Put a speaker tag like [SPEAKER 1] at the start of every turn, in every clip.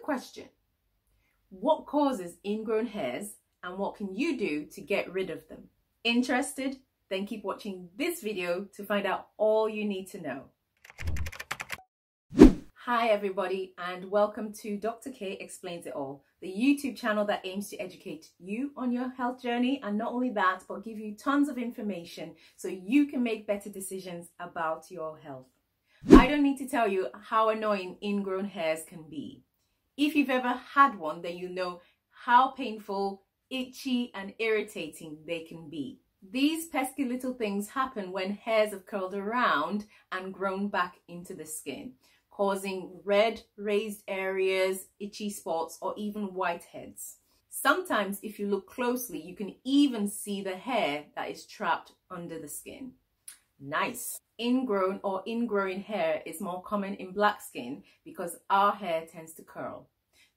[SPEAKER 1] question. What causes ingrown hairs and what can you do to get rid of them? Interested? Then keep watching this video to find out all you need to know. Hi everybody, and welcome to Dr. K Explains It All, the YouTube channel that aims to educate you on your health journey, and not only that, but give you tons of information so you can make better decisions about your health. I don't need to tell you how annoying ingrown hairs can be. If you've ever had one, then you know how painful, itchy and irritating they can be. These pesky little things happen when hairs have curled around and grown back into the skin, causing red raised areas, itchy spots, or even whiteheads. Sometimes if you look closely, you can even see the hair that is trapped under the skin. Nice. Ingrown or ingrowing hair is more common in black skin because our hair tends to curl.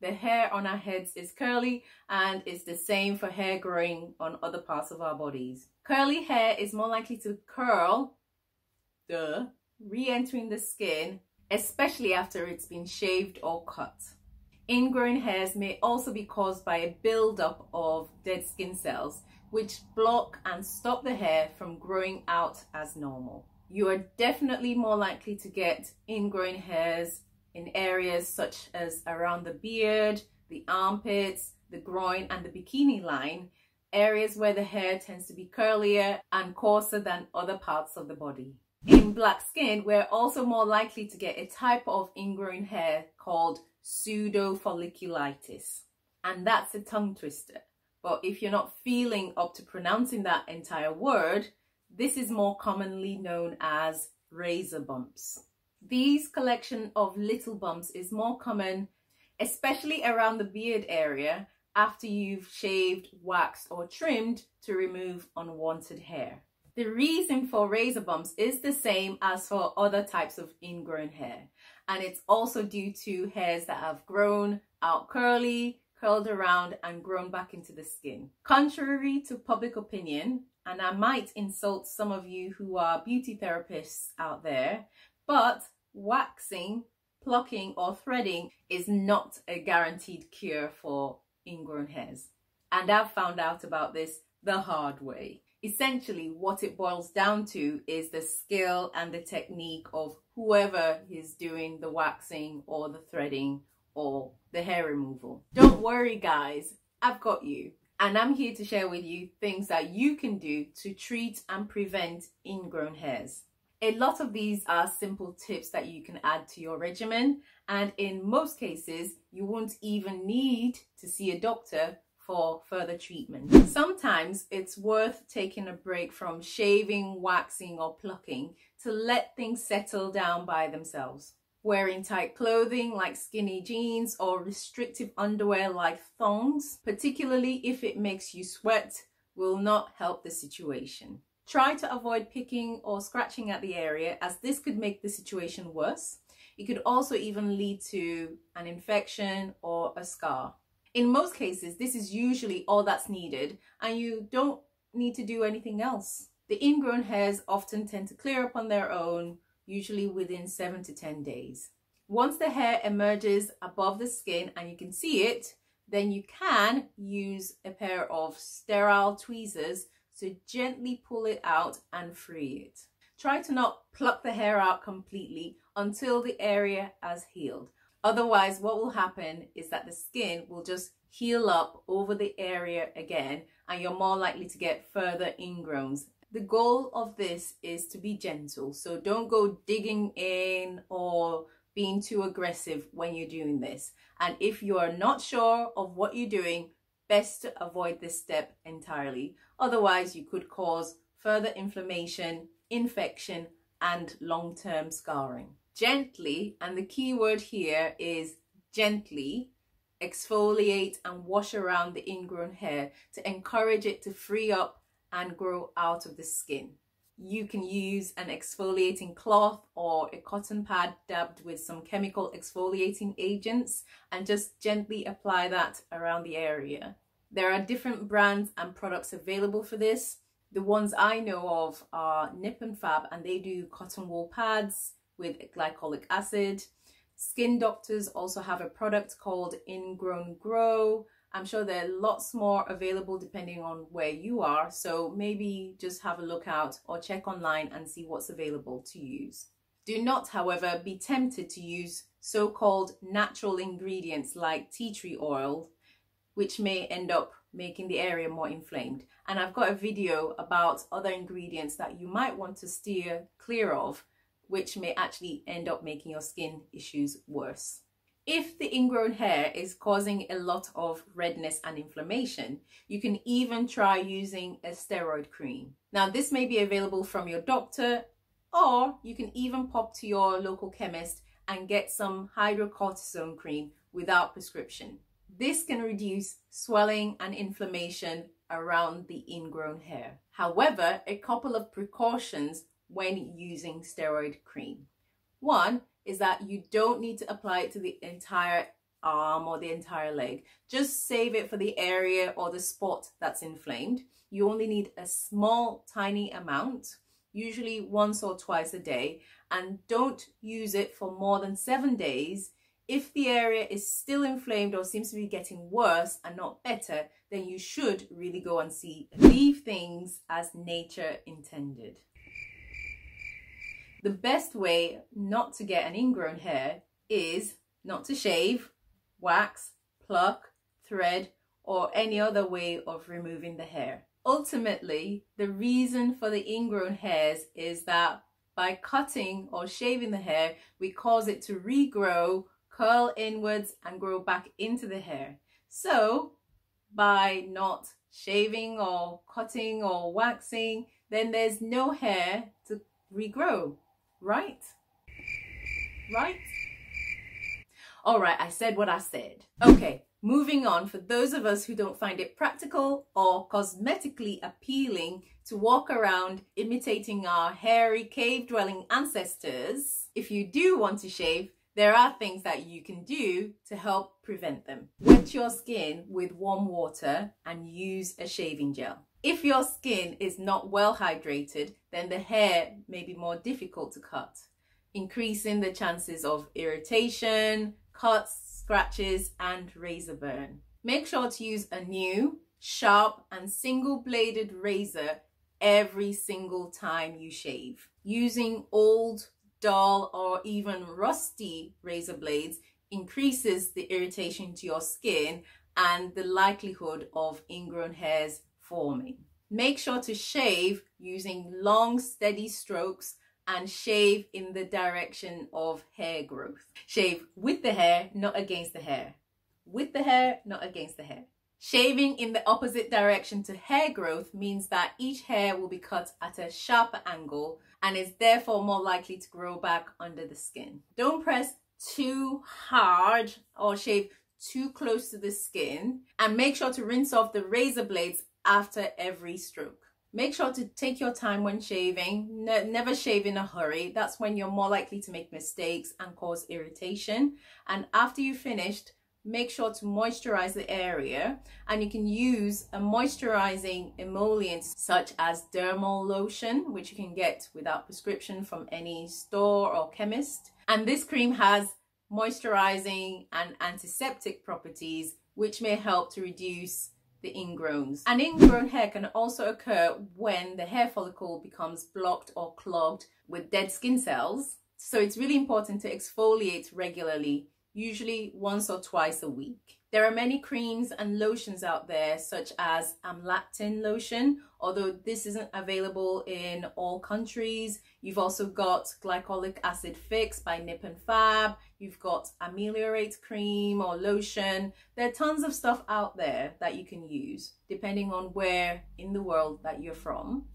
[SPEAKER 1] The hair on our heads is curly, and it's the same for hair growing on other parts of our bodies. Curly hair is more likely to curl, re-entering the skin, especially after it's been shaved or cut. Ingrown hairs may also be caused by a buildup of dead skin cells, which block and stop the hair from growing out as normal. You are definitely more likely to get ingrown hairs in areas such as around the beard, the armpits, the groin and the bikini line, areas where the hair tends to be curlier and coarser than other parts of the body. In black skin, we're also more likely to get a type of ingrown hair called pseudofolliculitis, and that's a tongue twister. But if you're not feeling up to pronouncing that entire word, this is more commonly known as razor bumps. These collection of little bumps is more common, especially around the beard area after you've shaved, waxed or trimmed to remove unwanted hair. The reason for razor bumps is the same as for other types of ingrown hair, and it's also due to hairs that have grown out curly, curled around and grown back into the skin. Contrary to public opinion, and I might insult some of you who are beauty therapists out there, but waxing, plucking or threading is not a guaranteed cure for ingrown hairs. And I've found out about this the hard way. Essentially, what it boils down to is the skill and the technique of whoever is doing the waxing or the threading or the hair removal. Don't worry guys, I've got you. And I'm here to share with you things that you can do to treat and prevent ingrown hairs. A lot of these are simple tips that you can add to your regimen, and in most cases, you won't even need to see a doctor for further treatment. Sometimes it's worth taking a break from shaving, waxing or plucking to let things settle down by themselves. Wearing tight clothing like skinny jeans or restrictive underwear like thongs, particularly if it makes you sweat, will not help the situation. Try to avoid picking or scratching at the area, as this could make the situation worse. It could also even lead to an infection or a scar. In most cases, this is usually all that's needed and you don't need to do anything else. The ingrown hairs often tend to clear up on their own, usually within 7 to 10 days. Once the hair emerges above the skin and you can see it, then you can use a pair of sterile tweezers to gently pull it out and free it. Try to not pluck the hair out completely until the area has healed. Otherwise, what will happen is that the skin will just heal up over the area again and you're more likely to get further ingrowns. The goal of this is to be gentle, so don't go digging in or being too aggressive when you're doing this. And if you are not sure of what you're doing, best to avoid this step entirely. Otherwise, you could cause further inflammation, infection, and long-term scarring. Gently, and the key word here is gently, exfoliate and wash around the ingrown hair to encourage it to free up and grow out of the skin. You can use an exfoliating cloth or a cotton pad dabbed with some chemical exfoliating agents and just gently apply that around the area. There are different brands and products available for this. The ones I know of are Nip and Fab, and they do cotton wool pads with glycolic acid. Skin doctors also have a product called Ingrown Grow. I'm sure there are lots more available depending on where you are, so maybe just have a look out or check online and see what's available to use. Do not, however, be tempted to use so-called natural ingredients like tea tree oil, which may end up making the area more inflamed. And I've got a video about other ingredients that you might want to steer clear of, which may actually end up making your skin issues worse. If the ingrown hair is causing a lot of redness and inflammation, you can even try using a steroid cream. Now, this may be available from your doctor, or you can even pop to your local chemist and get some hydrocortisone cream without prescription. This can reduce swelling and inflammation around the ingrown hair. However, a couple of precautions when using steroid cream. One is that you don't need to apply it to the entire arm or the entire leg. Just save it for the area or the spot that's inflamed. You only need a small, tiny amount, usually once or twice a day, and don't use it for more than 7 days. If the area is still inflamed or seems to be getting worse and not better, then you should really go and see. Leave things as nature intended. The best way not to get an ingrown hair is not to shave, wax, pluck, thread, or any other way of removing the hair. Ultimately, the reason for the ingrown hairs is that by cutting or shaving the hair, we cause it to regrow, curl inwards, and grow back into the hair. So by not shaving or cutting or waxing, then there's no hair to regrow. Right? All right, I said what I said. Okay, moving on. For those of us who don't find it practical or cosmetically appealing to walk around imitating our hairy cave-dwelling ancestors, if you do want to shave, there are things that you can do to help prevent them. Wet your skin with warm water and use a shaving gel. If your skin is not well hydrated, then the hair may be more difficult to cut, increasing the chances of irritation, cuts, scratches, and razor burn. Make sure to use a new, sharp, and single-bladed razor every single time you shave. Using old, dull, or even rusty razor blades increases the irritation to your skin and the likelihood of ingrown hairs forming. Make sure to shave using long, steady strokes and shave in the direction of hair growth. Shave with the hair, not against the hair. With the hair, not against the hair. Shaving in the opposite direction to hair growth means that each hair will be cut at a sharper angle and is therefore more likely to grow back under the skin. Don't press too hard or shave too close to the skin, and make sure to rinse off the razor blades after every stroke. Make sure to take your time when shaving. Never shave in a hurry. That's when you're more likely to make mistakes and cause irritation. And after you've finished, make sure to moisturize the area, and you can use a moisturizing emollient such as dermal lotion, which you can get without prescription from any store or chemist. And this cream has moisturizing and antiseptic properties, which may help to reduce the ingrowns. An ingrown hair can also occur when the hair follicle becomes blocked or clogged with dead skin cells. So it's really important to exfoliate regularly, usually once or twice a week. There are many creams and lotions out there, such as amlactin lotion, although this isn't available in all countries. You've also got glycolic acid fix by Nip and Fab. You've got ameliorate cream or lotion. There are tons of stuff out there that you can use, depending on where in the world that you're from.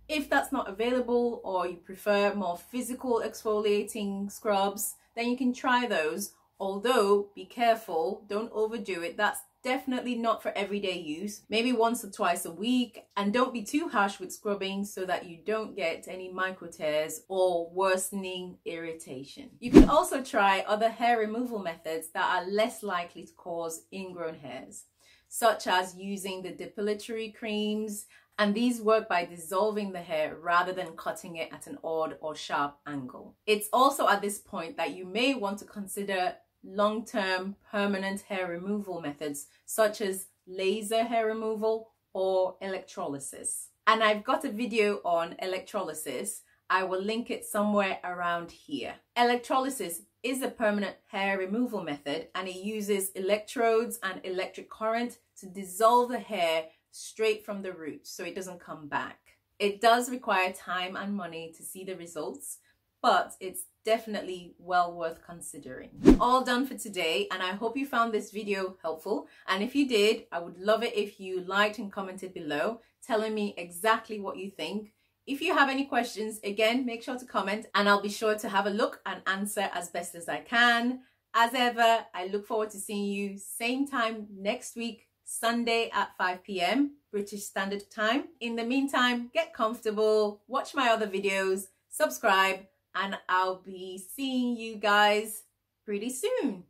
[SPEAKER 1] If that's not available, or you prefer more physical exfoliating scrubs, then you can try those. Although, be careful, don't overdo it. That's definitely not for everyday use. Maybe once or twice a week. And don't be too harsh with scrubbing so that you don't get any micro tears or worsening irritation. You can also try other hair removal methods that are less likely to cause ingrown hairs, such as using the depilatory creams And these work by dissolving the hair rather than cutting it at an odd or sharp angle. It's also at this point that you may want to consider long-term permanent hair removal methods such as laser hair removal or electrolysis. And I've got a video on electrolysis. I will link it somewhere around here. Electrolysis is a permanent hair removal method, and it uses electrodes and electric current to dissolve the hair straight from the root so it doesn't come back. It does require time and money to see the results, but it's definitely well worth considering. All done for today, and I hope you found this video helpful. And if you did, I would love it if you liked and commented below, telling me exactly what you think. If you have any questions, again, make sure to comment and I'll be sure to have a look and answer as best as I can. As ever, I look forward to seeing you same time next week, Sunday at 5 p.m. British Standard Time. In the meantime, get comfortable, watch my other videos, subscribe, and I'll be seeing you guys pretty soon.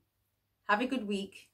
[SPEAKER 1] Have a good week.